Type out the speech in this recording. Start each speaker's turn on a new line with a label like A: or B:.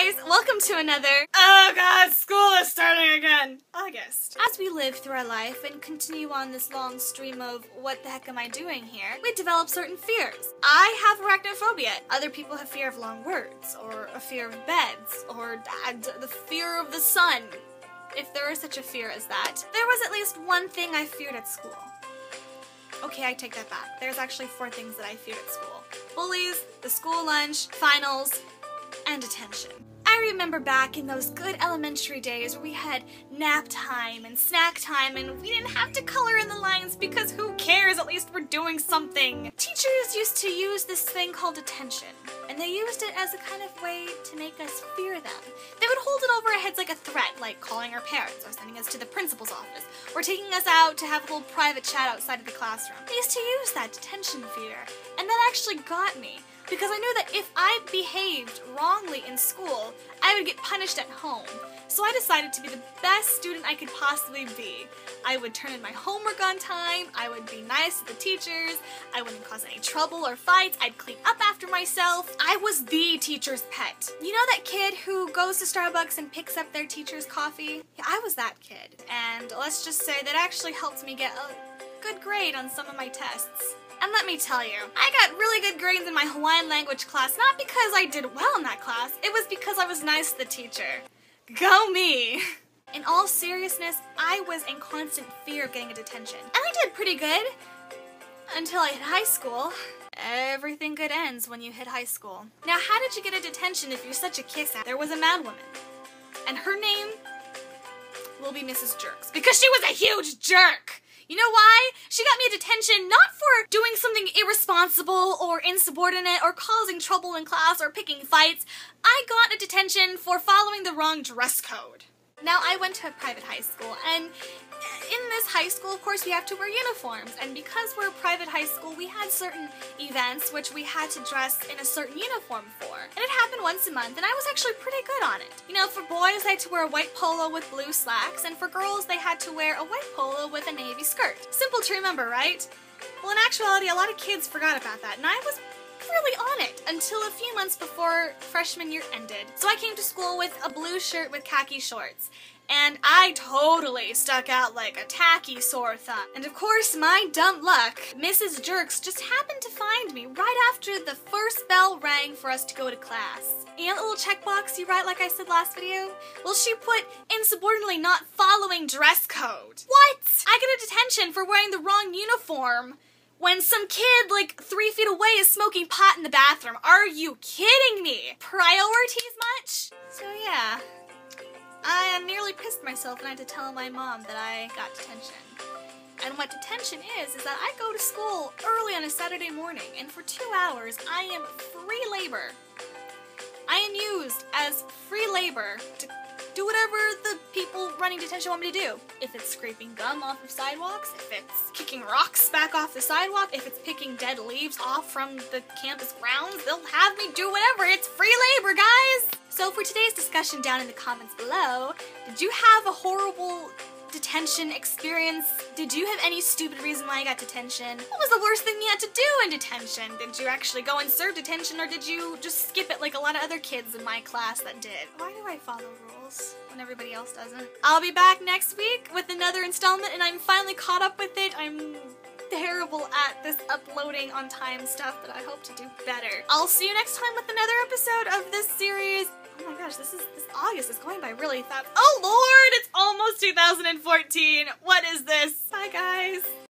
A: guys, welcome to another Oh God, school is starting again! August. As we live through our life and continue on this long stream of what the heck am I doing here, we develop certain fears. I have arachnophobia. Other people have fear of long words, or a fear of beds, or the fear of the sun. If there is such a fear as that. There was at least one thing I feared at school. Okay, I take that back. There's actually 4 things that I feared at school. Bullies, the school lunch, finals, and detention. I remember back in those good elementary days where we had nap time and snack time and we didn't have to color in the lines because who cares, at least we're doing something. Teachers used to use this thing called detention, and they used it as a kind of way to make us fear them. They would hold it over our heads like a threat, like calling our parents or sending us to the principal's office or taking us out to have a little private chat outside of the classroom. They used to use that detention fear, and that actually got me. Because I knew that if I behaved wrongly in school, I would get punished at home. So I decided to be the best student I could possibly be. I would turn in my homework on time, I would be nice to the teachers, I wouldn't cause any trouble or fights, I'd clean up after myself. I was the teacher's pet. You know that kid who goes to Starbucks and picks up their teacher's coffee? Yeah, I was that kid. And let's just say that actually helped me get a good grade on some of my tests. And let me tell you, I got really good grades in my Hawaiian language class, not because I did well in that class, it was because I was nice to the teacher. Go me! In all seriousness, I was in constant fear of getting a detention. And I did pretty good, until I hit high school. Everything good ends when you hit high school. Now, how did you get a detention if you're such a kiss-ass? There was a mad woman, and her name will be Mrs. Jerks, because she was a huge jerk! You know why? She got me a detention not for doing something irresponsible or insubordinate or causing trouble in class or picking fights. I got a detention for following the wrong dress code. Now, I went to a private high school, and in this high school, of course, we have to wear uniforms, and because we're a private high school, we had certain events which we had to dress in a certain uniform for. And it happened once a month, and I was actually pretty good on it. You know, for boys, they had to wear a white polo with blue slacks, and for girls, they had to wear a white polo with a navy skirt. Simple to remember, right? Well, in actuality, a lot of kids forgot about that, and I was really on it until a few months before freshman year ended. So I came to school with a blue shirt with khaki shorts. And I totally stuck out like a tacky sore thumb. And of course, my dumb luck, Mrs. Jerks just happened to find me right after the first bell rang for us to go to class. You know the little checkbox you write like I said last video? Well, she put insubordinately not following dress code. What? I get a detention for wearing the wrong uniform when some kid like 3 feet away is smoking pot in the bathroom. Are you kidding me? Priorities much? So yeah. I nearly pissed myself and I had to tell my mom that I got detention. And what detention is that I go to school early on a Saturday morning, and for 2 hours I am free labor. I am used as free labor to do whatever the people running detention want me to do. If it's scraping gum off of sidewalks, if it's kicking rocks back off the sidewalk, if it's picking dead leaves off from the campus grounds, they'll have me do whatever. It's free labor, guys! So for today's discussion down in the comments below, did you have a horrible detention experience? Did you have any stupid reason why you got detention? What was the worst thing you had to do in detention? Did you actually go and serve detention, or did you just skip it like a lot of other kids in my class that did? Why do I follow rules when everybody else doesn't? I'll be back next week with another installment, and I'm finally caught up with it. I'm terrible at this uploading on time stuff, but I hope to do better. I'll see you next time with another episode of this series. Oh my gosh, this August is going by really fast. Oh Lord, it's almost 2014. What is this? Bye guys.